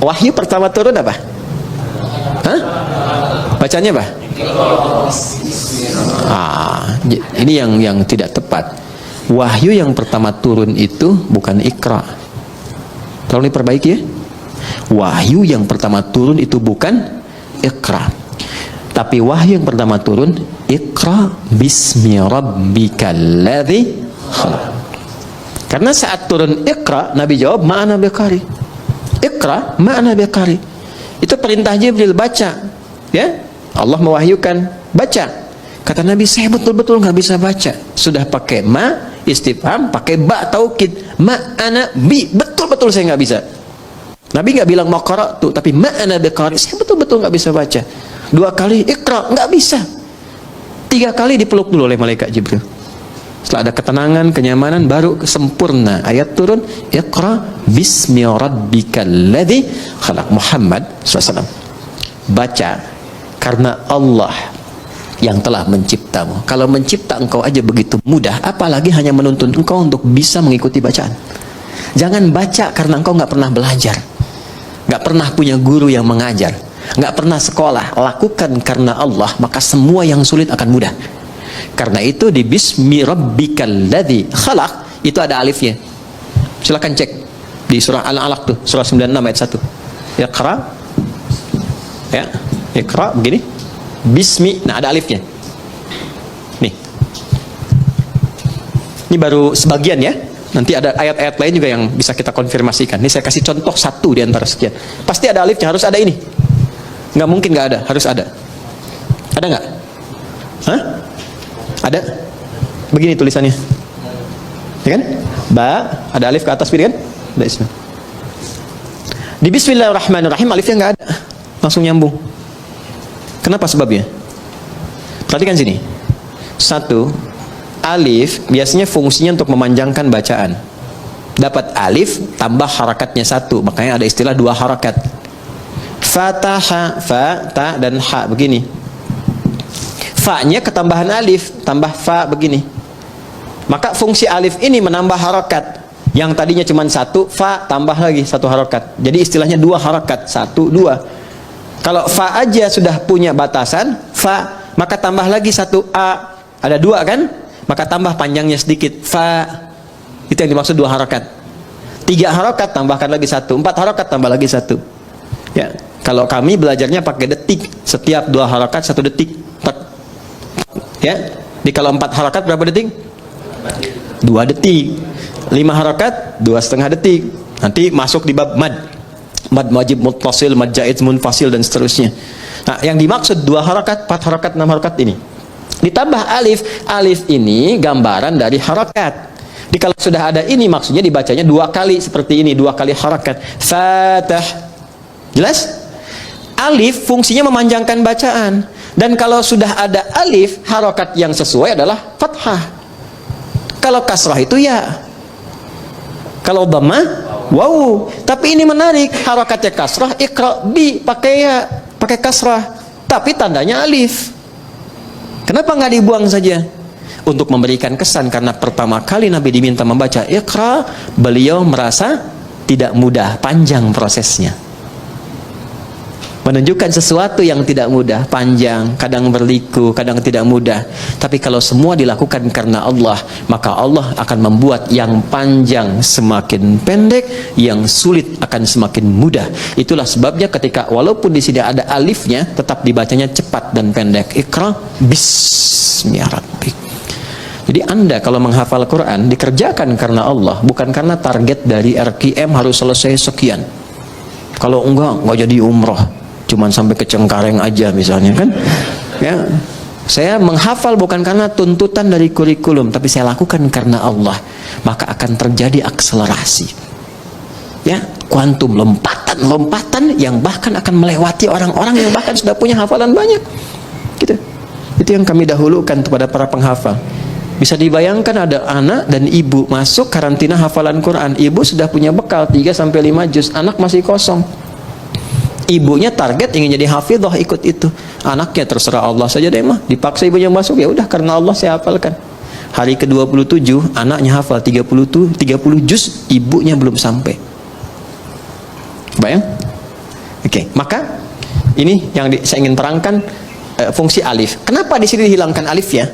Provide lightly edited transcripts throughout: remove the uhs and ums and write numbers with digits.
Wahyu pertama turun apa? Hah? Bacanya apa? Ini yang tidak tepat. Wahyu yang pertama turun itu bukan Iqra. Tolong diperbaiki ya. Wahyu yang pertama turun itu bukan Iqra. Tapi wahyu yang pertama turun Iqra bismi rabbikal ladzi khalaq. Karena saat turun Iqra, Nabi jawab ma'ana biqari. Iqra ma'ana biqari. Itu perintah Jibril, baca. Ya, Allah mewahyukan, baca. Kata Nabi, saya betul-betul nggak bisa baca. Sudah pakai ma istifham, pakai ba taukid, ma'ana bi, betul-betul saya nggak bisa. Nabi nggak bilang maqra'tu, tapi ma'ana biqari, saya betul-betul nggak bisa baca. 2 kali Iqra, nggak bisa. 3 kali dipeluk dulu oleh malaikat Jibril. Setelah ada ketenangan, kenyamanan, baru sempurna ayat turun, Iqra bismi rabbikal ladzi khalaq. Muhammad SAW, baca karena Allah yang telah menciptamu. Kalau mencipta engkau aja begitu mudah, apalagi hanya menuntun engkau untuk bisa mengikuti bacaan. Jangan baca karena engkau nggak pernah belajar, nggak pernah punya guru yang mengajar, nggak pernah sekolah. Lakukan karena Allah, maka semua yang sulit akan mudah. Karena itu di bismi rabbikal ladzi khalaq itu ada alifnya. Silakan cek di surah Al-Alaq tuh, surah 96 ayat 1. Iqra, ya, Iqra begini, bismi, nah ada alifnya. Nih, ini baru sebagian ya. Nanti ada ayat-ayat lain juga yang bisa kita konfirmasikan. Ini saya kasih contoh 1 di antara sekian. Pasti ada alifnya, harus ada ini. Nggak mungkin nggak ada, harus ada. Ada nggak? Hah? Ada? Begini tulisannya, ya kan? Ba, ada alif ke atas kiri kan? Ada ismi. Di Bismillahirrahmanirrahim alifnya nggak ada, langsung nyambung. Kenapa sebabnya? Perhatikan sini. 1, alif biasanya fungsinya untuk memanjangkan bacaan. Dapat alif tambah harakatnya 1, makanya ada istilah 2 harakat. Fataha, fa, ta, dan ha begini. Fa-nya ketambahan alif, tambah fa begini. Maka fungsi alif ini menambah harakat. Yang tadinya cuma 1, fa tambah lagi 1 harakat. Jadi istilahnya 2 harakat, 1, 2. Kalau fa aja sudah punya batasan, fa, maka tambah lagi 1 a. Ada 2 kan? Maka tambah panjangnya sedikit, fa. Itu yang dimaksud 2 harakat. 3 harakat tambahkan lagi 1, 4 harakat tambah lagi 1. Ya, kalau kami belajarnya pakai detik. Setiap 2 harakat 1 detik. Ya, di kalau 4 harakat berapa detik? 2 detik. 5 harakat 2,5 detik. Nanti masuk di bab mad. Mad wajib muttasil, mad jaiz munfasil dan seterusnya. Nah, yang dimaksud 2 harakat, 4 harakat, 6 harakat ini. Ditambah alif. Alif ini gambaran dari harakat. Jadi kalau sudah ada ini maksudnya dibacanya 2 kali seperti ini, 2 kali harakat. Fatah. Jelas? Alif fungsinya memanjangkan bacaan. Dan kalau sudah ada alif, harokat yang sesuai adalah fathah. Kalau kasrah itu ya. Kalau dhammah, wow. Tapi ini menarik, harokatnya kasrah, iqra bi, pakai ya, pakai kasrah. Tapi tandanya alif. Kenapa nggak dibuang saja? Untuk memberikan kesan, karena pertama kali Nabi diminta membaca iqra, beliau merasa tidak mudah, panjang prosesnya. Menunjukkan sesuatu yang tidak mudah, panjang, kadang berliku, kadang tidak mudah. Tapi kalau semua dilakukan karena Allah, maka Allah akan membuat yang panjang semakin pendek, yang sulit akan semakin mudah. Itulah sebabnya ketika walaupun di sini ada alifnya, tetap dibacanya cepat dan pendek. Iqra bismi rabbik. Jadi Anda kalau menghafal Quran dikerjakan karena Allah, bukan karena target dari RKM harus selesai sekian. Kalau enggak jadi umroh. Cuman sampai ke Cengkareng aja misalnya kan, ya. Saya menghafal bukan karena tuntutan dari kurikulum, tapi saya lakukan karena Allah, maka akan terjadi akselerasi, ya, kuantum, lompatan yang bahkan akan melewati orang-orang yang bahkan sudah punya hafalan banyak, gitu. Itu yang kami dahulukan kepada para penghafal. Bisa dibayangkan ada anak dan ibu masuk karantina hafalan Quran, ibu sudah punya bekal 3-5 juz, anak masih kosong. Ibunya target ingin jadi hafidhah, ikut itu. Anaknya terserah Allah saja deh mah. Dipaksa ibunya masuk, ya udah karena Allah saya hafalkan. Hari ke-27 anaknya hafal 30 juz, ibunya belum sampai. Bayang? Oke, maka ini yang saya ingin terangkan, fungsi alif. Kenapa di sini dihilangkan alif ya?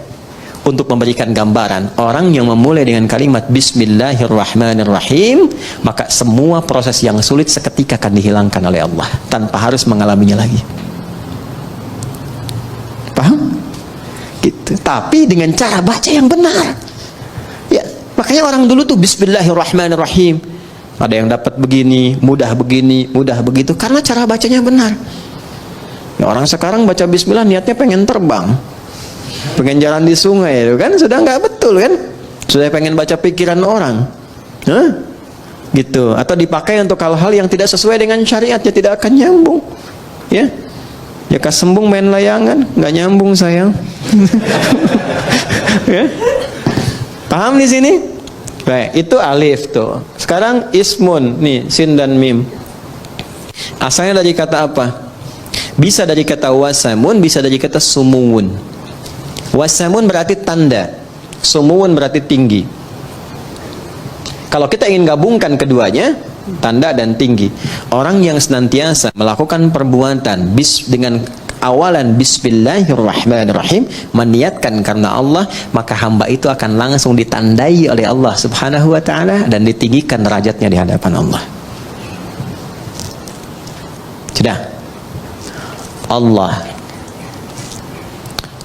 Untuk memberikan gambaran orang yang memulai dengan kalimat Bismillahirrahmanirrahim, maka semua proses yang sulit seketika akan dihilangkan oleh Allah tanpa harus mengalaminya lagi. Paham? Gitu. Tapi dengan cara baca yang benar. Ya, makanya orang dulu tuh Bismillahirrahmanirrahim. Ada yang dapat begini, mudah begitu karena cara bacanya benar. Ya, orang sekarang baca Bismillah niatnya pengen terbang, pengen jalan di sungai, itu kan sudah nggak betul kan? Sudah pengen baca pikiran orang, gitu. Atau dipakai untuk hal-hal yang tidak sesuai dengan syariatnya, tidak akan nyambung, ya. Ya kasembung main layangan, nggak nyambung sayang. Ya. Paham di sini? Baik, itu alif tuh. Sekarang ismun, nih sin dan mim. Asalnya dari kata apa? Bisa dari kata wasamun, bisa dari kata sumuwun. Wasamun berarti tanda, sumuwun berarti tinggi. Kalau kita ingin gabungkan keduanya, tanda dan tinggi. Orang yang senantiasa melakukan perbuatan dengan awalan Bismillahirrahmanirrahim, meniatkan karena Allah, maka hamba itu akan langsung ditandai oleh Allah Subhanahu wa ta'ala dan ditinggikan derajatnya di hadapan Allah. Sudah. Allah,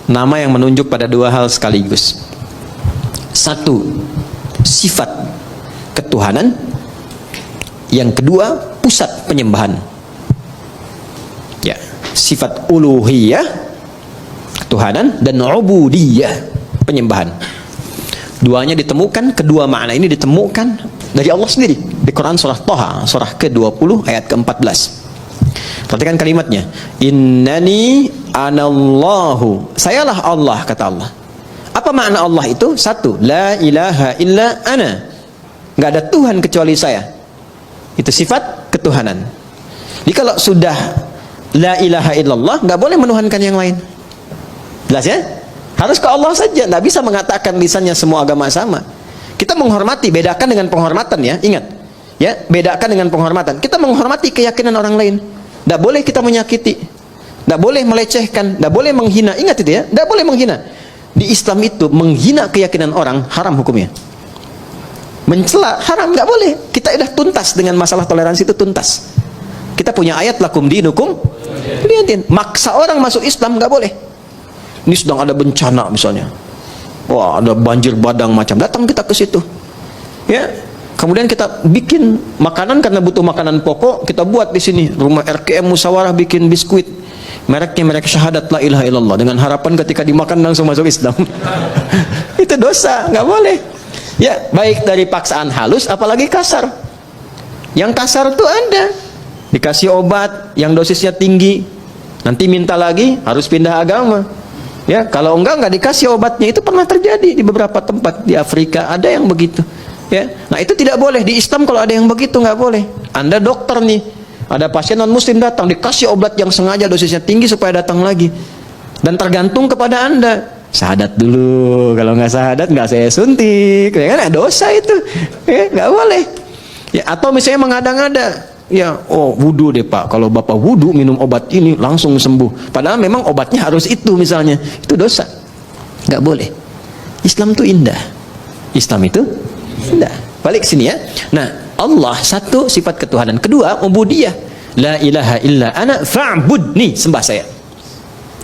nama yang menunjuk pada dua hal sekaligus. Satu, sifat ketuhanan. Yang kedua, pusat penyembahan. Ya, sifat uluhiyah, ketuhanan, dan ubudiyah, penyembahan. Duanya ditemukan, kedua makna ini ditemukan dari Allah sendiri di Quran surah Thaha, surah ke-20 ayat ke-14. Perhatikan kalimatnya. Innani anallahu. Sayalah Allah, kata Allah. Apa makna Allah itu? Satu, la ilaha illa ana. Nggak ada Tuhan kecuali saya. Itu sifat ketuhanan. Jadi kalau sudah la ilaha illallah, nggak boleh menuhankan yang lain. Jelas ya? Harus ke Allah saja. Nggak bisa mengatakan lisannya semua agama sama. Kita menghormati, bedakan dengan penghormatan ya. Ingat, ya, bedakan dengan penghormatan. Kita menghormati keyakinan orang lain. Tidak boleh kita menyakiti, tidak boleh melecehkan, tidak boleh menghina. Ingat itu ya, tidak boleh menghina. Di Islam itu menghina keyakinan orang haram hukumnya. Mencela haram, nggak boleh. Kita sudah tuntas dengan masalah toleransi itu, tuntas. Kita punya ayat lakum dinukum waliyaddin. Maksa orang masuk Islam nggak boleh. Ini sedang ada bencana misalnya, wah ada banjir badang macam, datang kita ke situ, ya. Kemudian kita bikin makanan karena butuh makanan pokok, kita buat di sini rumah RKM Musyawarah bikin biskuit, mereknya merek syahadat la ilaha illallah, dengan harapan ketika dimakan langsung masuk Islam. Itu dosa, nggak boleh. Ya, baik dari paksaan halus, apalagi kasar. Yang kasar tuh ada, dikasih obat yang dosisnya tinggi, nanti minta lagi harus pindah agama. Ya, kalau enggak dikasih obatnya. Itu pernah terjadi di beberapa tempat di Afrika, ada yang begitu. Ya, nah itu tidak boleh di Islam. Kalau ada yang begitu nggak boleh. Anda dokter nih, ada pasien non muslim datang, dikasih obat yang sengaja dosisnya tinggi supaya datang lagi, dan tergantung kepada Anda. Syahadat dulu, kalau nggak syahadat nggak saya suntik, ya kan? Dosa itu, ya nggak boleh. Ya, atau misalnya mengada-ngada, ya, oh wudu deh Pak, kalau Bapak wudu minum obat ini langsung sembuh, padahal memang obatnya harus itu misalnya, itu dosa, nggak boleh. Islam itu indah, Islam itu indah. Balik sini ya. Nah, Allah satu, sifat ketuhanan. Kedua, ubudiyah. La ilaha illa ana fa'budni, sembah saya.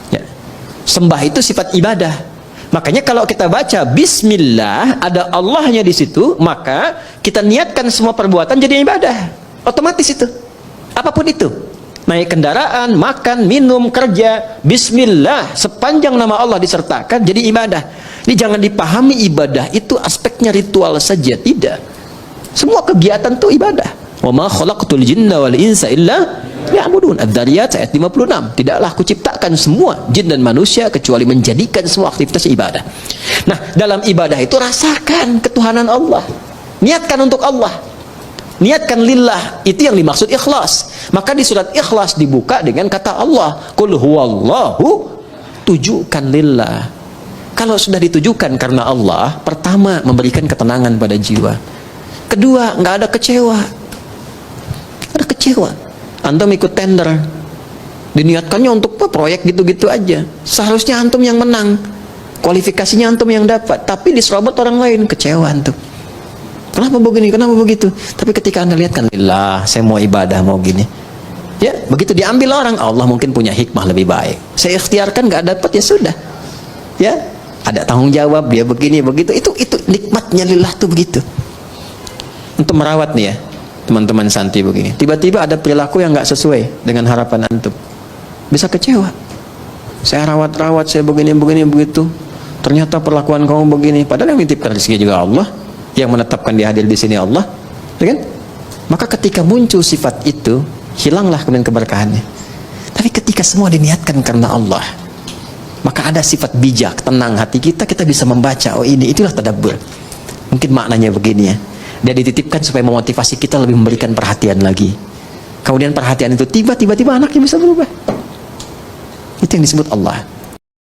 Ya. Sembah itu sifat ibadah. Makanya kalau kita baca Bismillah, ada Allahnya di situ, maka kita niatkan semua perbuatan jadi ibadah. Otomatis itu. Apapun itu. Naik kendaraan, makan, minum, kerja, Bismillah, sepanjang nama Allah disertakan jadi ibadah. Ini jangan dipahami ibadah itu aspeknya ritual saja, tidak. Semua kegiatan itu ibadah. Wa ma khalaqtul jinna wal insa illa liya'budun. Adz-Dzariyat ayat 56. Tidaklah kuciptakan semua jin dan manusia kecuali menjadikan semua aktivitas ibadah. Nah, dalam ibadah itu rasakan ketuhanan Allah. Niatkan untuk Allah. Niatkan lillah, itu yang dimaksud ikhlas. Maka di surat Ikhlas dibuka dengan kata Allah, qul huwallahu, tujukan lillah. Kalau sudah ditujukan karena Allah, pertama memberikan ketenangan pada jiwa. Kedua, nggak ada kecewa. Ada kecewa. Antum ikut tender, diniatkannya untuk proyek gitu-gitu aja. Seharusnya antum yang menang, kualifikasinya antum yang dapat, tapi diserobot orang lain, kecewa antum. Kenapa begini, kenapa begitu? Tapi ketika anda lihat kan, lillah, saya mau ibadah, mau gini. Ya, begitu diambil orang, Allah mungkin punya hikmah lebih baik. Saya ikhtiarkan, nggak dapat, ya sudah. Ya, ada tanggung jawab, dia begini, begitu. Itu nikmatnya lillah tuh begitu. Untuk merawat nih ya, teman-teman santri begini. Tiba-tiba ada perilaku yang nggak sesuai dengan harapan antum. Bisa kecewa. Saya rawat-rawat, saya begini, begitu. Ternyata perlakuan kamu begini. Padahal yang menitipkan rezeki juga Allah, yang menetapkan dia hadir di sini Allah, ya kan? Maka ketika muncul sifat itu, hilanglah kemudian keberkahannya. Tapi ketika semua diniatkan karena Allah, maka ada sifat bijak, tenang hati kita, kita bisa membaca, oh ini, itulah tadabbur. Mungkin maknanya begini ya. Dia dititipkan supaya memotivasi kita lebih memberikan perhatian lagi. Kemudian perhatian itu tiba-tiba anaknya bisa berubah. Itu yang disebut Allah.